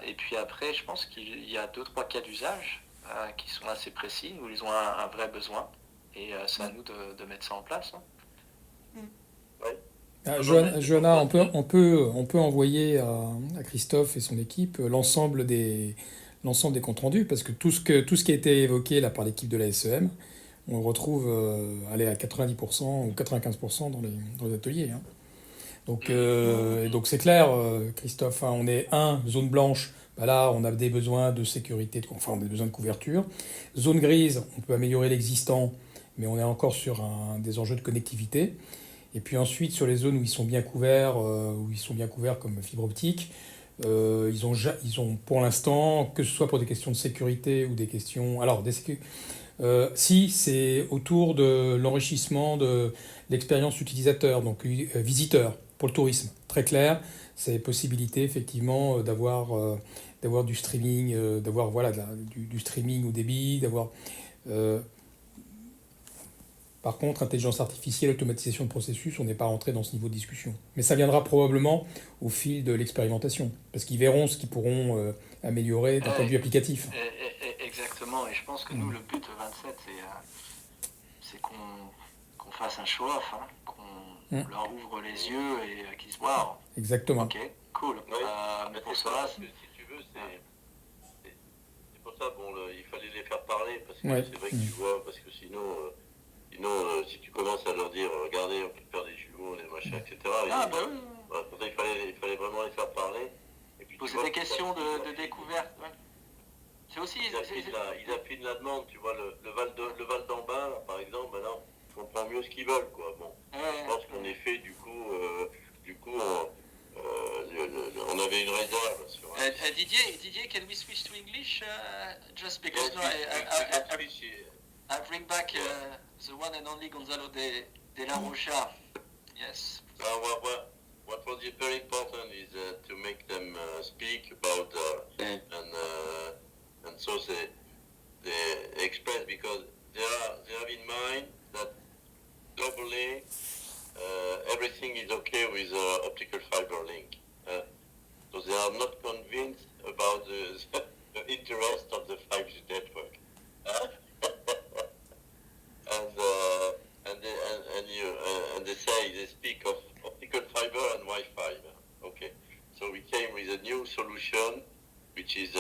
Et puis après, je pense qu'il y a 2-3 cas d'usage qui sont assez précis, où ils ont un vrai besoin. Et c'est à nous de mettre ça en place. Hein. Johanna, on peut envoyer à Christophe et son équipe l'ensemble des comptes rendus, parce que tout ce qui a été évoqué là par l'équipe de la SEM, on le retrouve à 90% ou 95% dans les ateliers. Hein. Donc c'est clair, Christophe, hein, on est zone blanche, bah là on a des besoins de sécurité, on a des besoins de couverture. Zone grise, on peut améliorer l'existant, mais on est encore sur des enjeux de connectivité. Et puis ensuite, sur les zones où ils sont bien couverts, comme fibre optique, ils ont pour l'instant, que ce soit pour des questions de sécurité ou des questions... Alors, si c'est autour de l'enrichissement de l'expérience utilisateur, donc visiteur, pour le tourisme, très clair, c'est possibilité effectivement d'avoir du streaming, d'avoir du streaming au débit, d'avoir... Par contre, intelligence artificielle, automatisation de processus, on n'est pas rentré dans ce niveau de discussion. Mais ça viendra probablement au fil de l'expérimentation, parce qu'ils verront ce qu'ils pourront améliorer d'un point de vue applicatif. Exactement, et je pense que nous, le but de 27, c'est qu'on fasse un show-off, hein, qu'on leur ouvre les yeux et qu'ils se voient. Exactement. Ok, cool. Oui, Mais pour ça, si tu veux, c'est pour ça, bon, il fallait les faire parler, parce que Ouais. c'est vrai que tu vois, parce que sinon, si tu commences à leur dire, regardez, on peut faire des jumeaux, des machins, etc. oui. Voilà, pour ça, il fallait vraiment les faire parler. Et puis, Poser des questions de découverte. Ouais. C'est aussi... Ils affinent la demande, tu vois, le Val d'en bas, là, par exemple, maintenant, je comprends mieux ce qu'ils veulent, quoi. Bon, je pense qu'en effet, du coup, on avait une réserve sur... Didier, can we switch to English? Just because I bring back the one and only Gonzalo de la Rocha. Yes. What was very important is to make them speak about and so they express, because they have in mind that globally everything is okay with optical fiber link. So they are not convinced about the interest of the 5G network. And they speak of optical fiber and Wi-Fi. Okay, so we came with a new solution, which is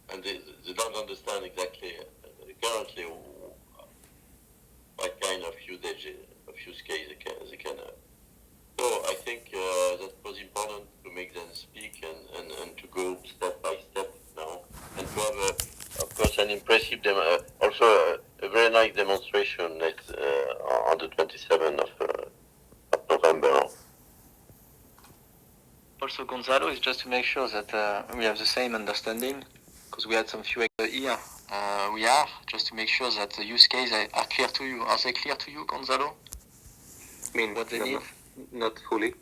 and they don't understand exactly currently what kind of use case they can have. So I think that was important to make them speak and to go step by step now, and to have a person an impressive also a very nice demonstration next on the 27th of November. Also, Gonzalo, is just to make sure that we have the same understanding, because we had some few here. We are just to make sure that the use cases are clear to you. Are they clear to you, Gonzalo? I mean, What they need? not fully.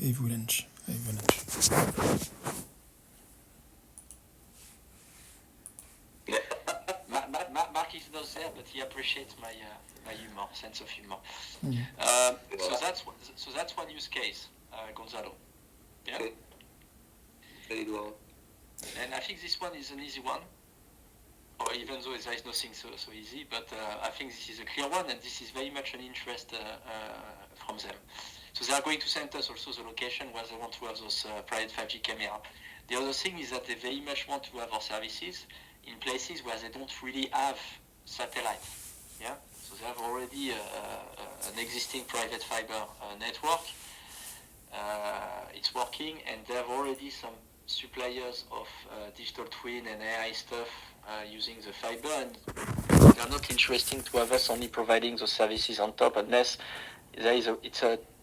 Avalanche. Mark is not there, but he appreciates my humor, sense of humor. Mm. So that's one use case, Gonzalo. Yeah. Okay. Very well. And I think this one is an easy one, or even though there is nothing so easy, but I think this is a clear one, and this is very much an interest from them. So they are going to send us also the location where they want to have those private 5G camera. The other thing is that they very much want to have our services in places where they don't really have satellite. Yeah. So they have already an existing private fiber network. It's working, and they have already some suppliers of digital twin and AI stuff using the fiber, and they are not interested to have us only providing those services on top unless there is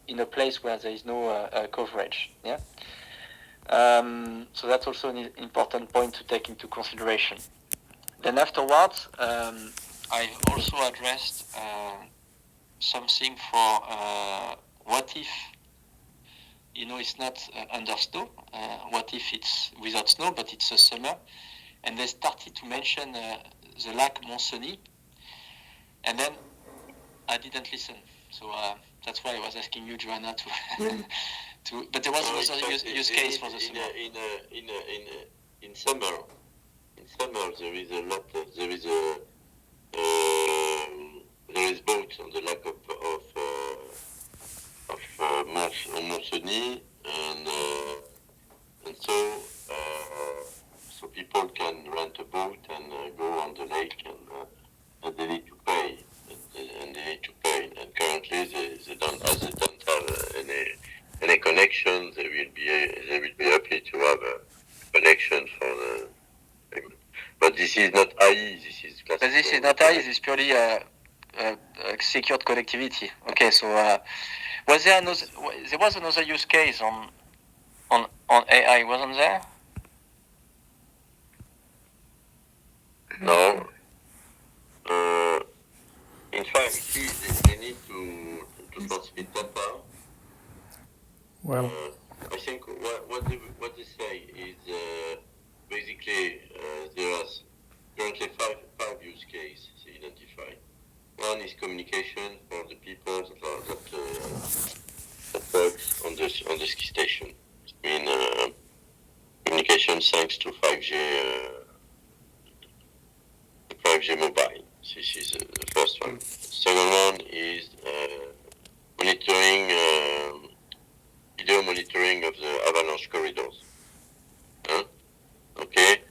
in a place where there is no coverage. Yeah. So that's also an important point to take into consideration. Then afterwards, I've also addressed something for what if, it's not under snow. What if it's without snow, but it's a summer? And they started to mention the lac Mont-Cenis, and then I didn't listen. So that's why I was asking you, Joanna, to. But there was another use case for the summer. In summer there is a lot. There is boats on the lac of Mont-Cenis, and so people can rent a boat and go on the lake, and they need to pay. And they need to pay. And currently, they don't have any connection. They will be happy to have a connection for the. But this is not AI. This is. But this is not AI. This is purely secured connectivity. Okay, so there was another use case on AI, wasn't there? No. In fact, they need to transmit data. Well, I think what they say is basically there are currently five use cases identified. One is communication for the people that works on the ski station. I mean communication thanks to 5G mobile. This is the first one. Second one is video monitoring of the avalanche corridors. Okay.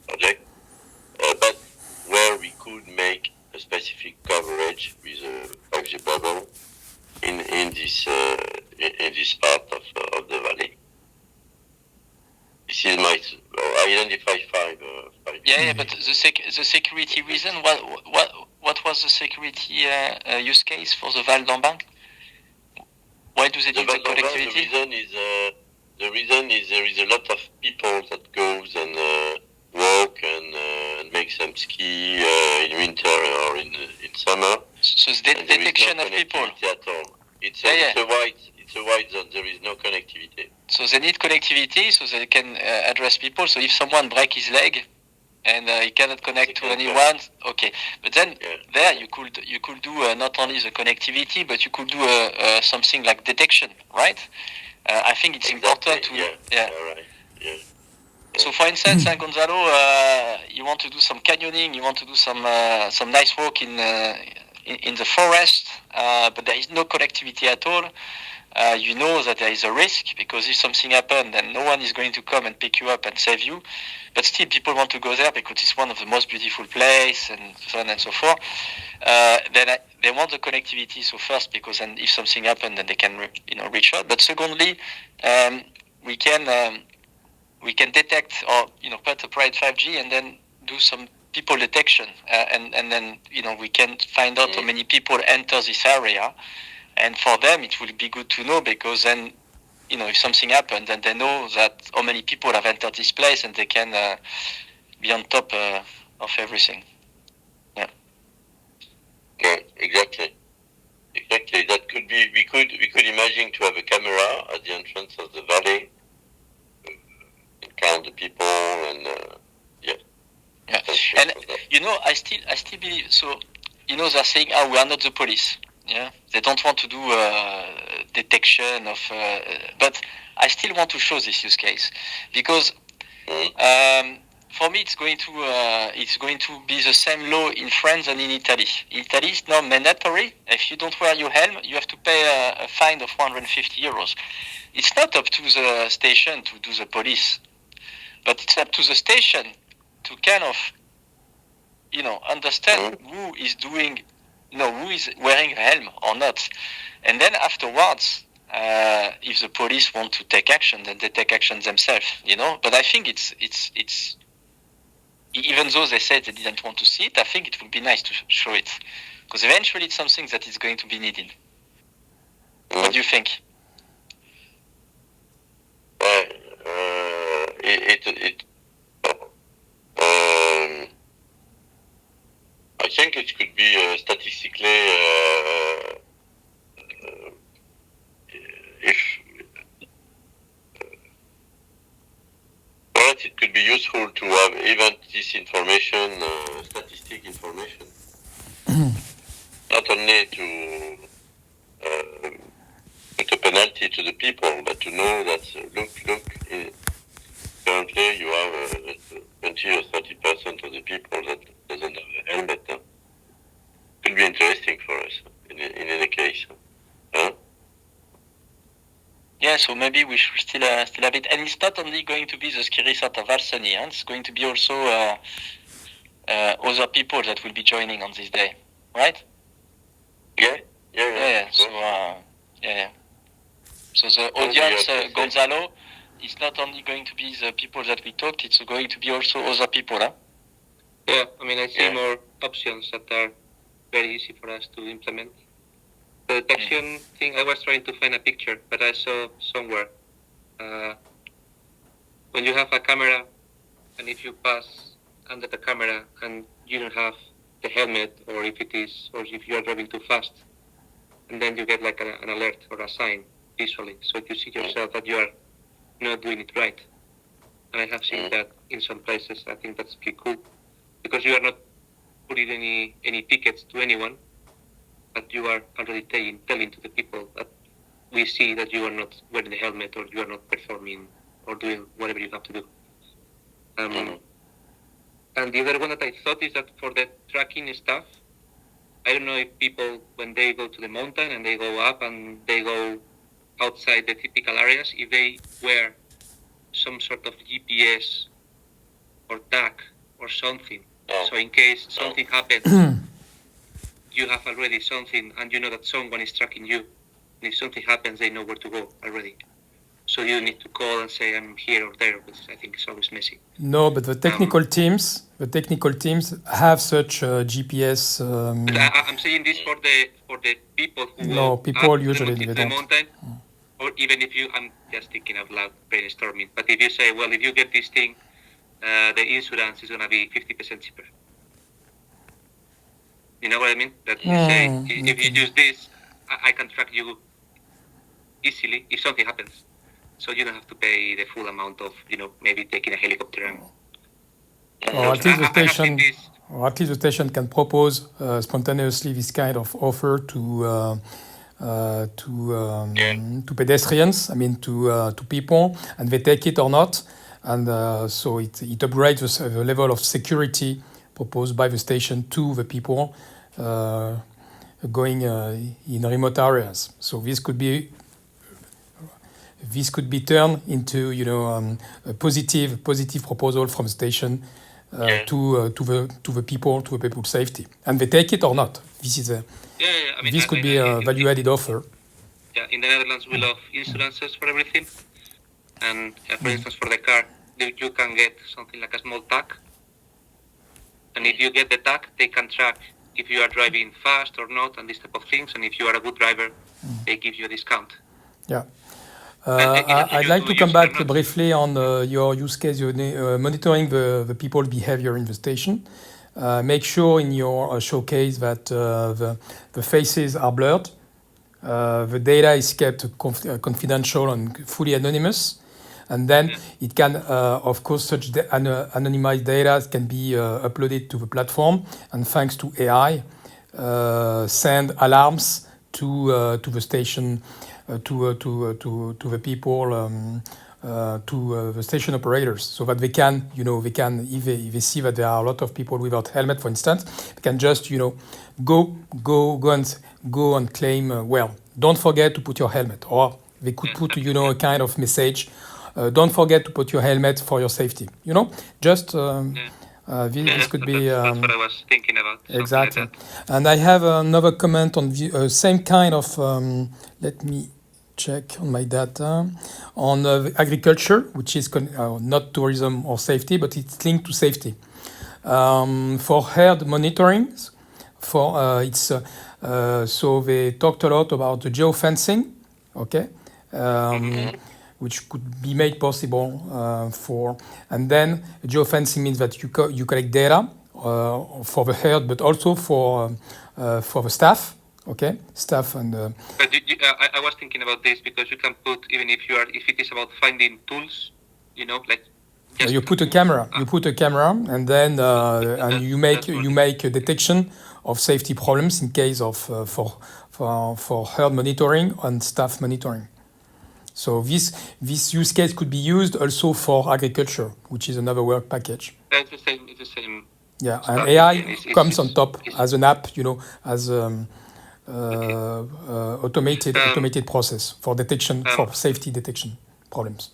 Project, but where we could make a specific coverage with a 5G bubble in this part of the valley. This is I identified five. Yeah, but the security reason. what was the security use case for the Val d'Ambin? Why do they need the connectivity? The reason is there is a lot of people that goes and walk and make some ski in winter or in summer. So it's detection of people. At all. It's a wide zone. There is no connectivity. So they need connectivity so they can address people. So if someone breaks his leg and he cannot connect to anyone, okay. But then there you could do not only the connectivity, but you could do something like detection, right? I think it's important to right. Yeah. So for instance, Gonzalo, you want to do some canyoning, you want to do some nice walk in the forest, but there is no connectivity at all. You know that there is a risk because if something happens, then no one is going to come and pick you up and save you. But still, people want to go there because it's one of the most beautiful places and so on and so forth. Then they want the connectivity. So first, because then if something happens, then they can reach out. But secondly, we can detect or put a private 5G and then do some people detection, and then we can find out how many people enter this area. And for them, it will be good to know because then, if something happens, then they know that how many people have entered this place and they can be on top of everything. Yeah. Yeah, exactly. That could be. We could imagine to have a camera at the entrance of the valley, and count the people, and Yeah. And I still believe. So, they're saying, we are not the police. Yeah, they don't want to do detection of, but I still want to show this use case because for me it's going to be the same law in France and in Italy. In Italy, it's now mandatory. If you don't wear your helmet, you have to pay a fine of 150 euros. It's not up to the station to do the police, but it's up to the station to kind of, understand who is doing. Who is wearing a helmet or not. And then afterwards, if the police want to take action, then they take action themselves, But I think it's even though they said they didn't want to see it, I think it would be nice to show it. Because eventually it's something that is going to be needed. What do you think? I think it could be statistically, it could be useful to have even this information, statistic information, not only to put a penalty to the people, but to know that currently you have 20 or 30% of the people that doesn't have a helmet. Could be interesting for us in any case. Yeah, so maybe we should still have it. And it's not only going to be the ski resort of Valseny, it's going to be also other people that will be joining on this day, right? Yeah. So the audience, Gonzalo, it's not only going to be the people that we talked, it's going to be also other people, huh? Yeah, I see more options that are very easy for us to implement. The detection thing, I was trying to find a picture, but I saw somewhere. When you have a camera, and if you pass under the camera and you don't have the helmet, or if you are driving too fast, and then you get like an alert or a sign visually, so you see yourself that you are not doing it right. And I have seen that in some places. I think that's pretty cool, because you are not putting any tickets to anyone, but you are already telling to the people that we see that you are not wearing the helmet, or you are not performing or doing whatever you have to do. And the other one that I thought is that for the tracking stuff, I don't know if people, when they go to the mountain and they go up and they go outside the typical areas, if they wear some sort of GPS or tag or something. So in case something happens, you have already something, and you know that someone is tracking you. And if something happens, they know where to go already. So you need to call and say I'm here or there, which I think is always messy. No, but the technical teams have such GPS. But I'm saying this for the people who No, go people up usually to they the don't. mountain, or even if you, I'm just thinking out loud, brainstorming. But if you say, well, if you get this thing, the insurance is gonna be 50% cheaper. You know what I mean? That you say, if you use this, I can track you easily if something happens. So you don't have to pay the full amount of, maybe taking a helicopter and. Or at least the station can propose spontaneously this kind of offer to pedestrians. I mean to people, and they take it or not, and so it upgrades the level of security proposed by the station to the people going in remote areas. So this could be turned into a positive proposal from the station to the people's safety, and they take it or not. This is this could be a value-added offer. Yeah, in the Netherlands we love insurances for everything, and for instance for the car you can get something like a small tag, and if you get the tag they can track if you are driving fast or not and these type of things, and if you are a good driver they give you a discount. Yeah. I'd like to come back briefly on your use case, monitoring the people's behavior in the station. Make sure in your showcase that the faces are blurred. The data is kept confidential and fully anonymous. And then it can, of course, such anonymized data can be uploaded to the platform. And thanks to AI, send alarms to the station. To the people, to the station operators, so that they can, if they see that there are a lot of people without helmet, for instance, they can just, go and claim, well, don't forget to put your helmet, or they could put, a kind of message, don't forget to put your helmet for your safety, just. This could be. That's what I was thinking about. Exactly. Like and I have another comment on the same kind of. Let me check on my data on agriculture, which is not tourism or safety, but it's linked to safety. For herd monitoring, so they talked a lot about the geofencing. Okay. Which could be made possible and then geofencing means that you collect data for the herd, but also for the staff, staff and. But I was thinking about this because you can put, even if it is about finding tools, like. You put a camera. And then and you make a detection of safety problems in case of for herd monitoring and staff monitoring. So this use case could be used also for agriculture, which is another work package. It's the same. Yeah, and AI comes on top as an app, as automated process for detection, for safety detection problems.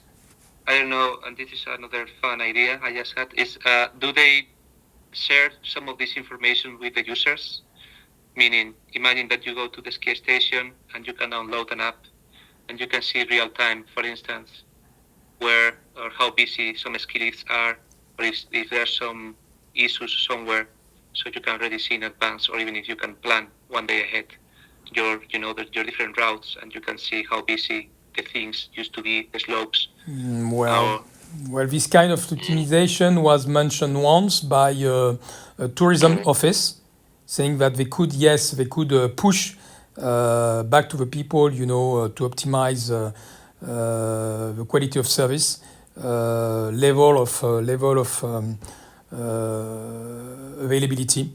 I don't know, and this is another fun idea I just had, is do they share some of this information with the users? Meaning, imagine that you go to the ski station and you can download an app and you can see real time, for instance, where or how busy some ski lifts are, or if there are some issues somewhere, so you can already see in advance, or even if you can plan one day ahead your different routes, and you can see how busy the things used to be, the slopes. Well, this kind of optimization was mentioned once by a tourism office, saying that they could push back to the people, to optimize the quality of service, level of availability.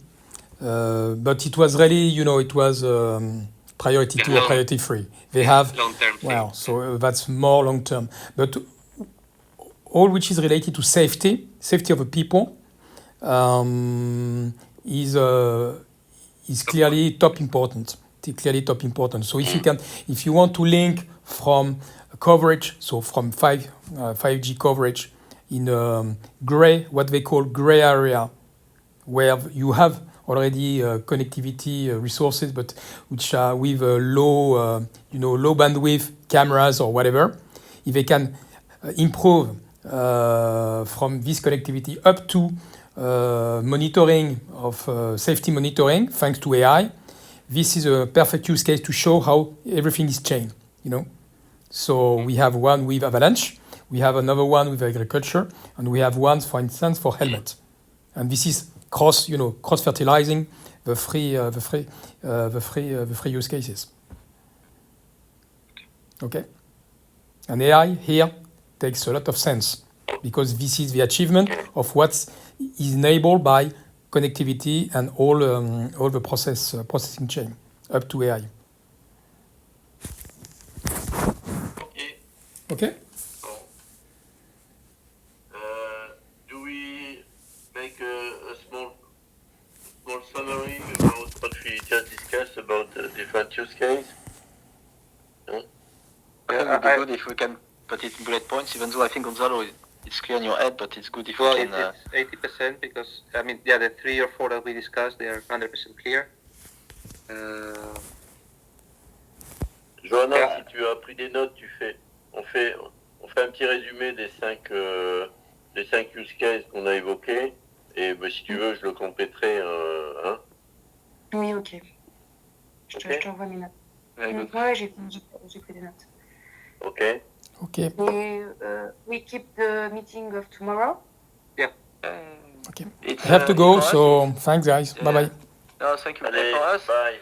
But it was really, it was priority 2 or priority 3. They have long-term so that's more long-term. But all which is related to safety of the people, is clearly top important. So if you want to link from coverage, so from 5G coverage in what they call gray area, where you have already connectivity resources, but which are with low bandwidth cameras or whatever. if they can improve from this connectivity up to monitoring of safety monitoring thanks to AI, this is a perfect use case to show how everything is chained, you know. So we have one with Avalanche, we have another one with agriculture, and we have one, for instance, for helmet. And this is cross-fertilizing the three use cases. Okay. And AI here takes a lot of sense because this is the achievement of what is enabled by connectivity and all the processing chain up to AI. Okay. Do we make a small summary about what we just discussed about the different use cases? I think it would be good if we can put it in bullet points, even though I think, Gonzalo, it's clear in your head, but it's good if we can... It's 80% because, I mean, yeah, the 3 or 4 that we discussed, they are 100% clear. Johanna, si tu as pris des notes, on fait un petit résumé des 5 use cases qu'on a évoqués, et si tu veux, je le compléterai. Oui, ok. Je t'envoie mes notes. Ouais, j'ai pris des notes. Okay. Okay. We keep the meeting of tomorrow. Yeah. Okay. I have to go, so thanks, guys. Yeah. Bye-bye. No, thank you Allez, for us. bye.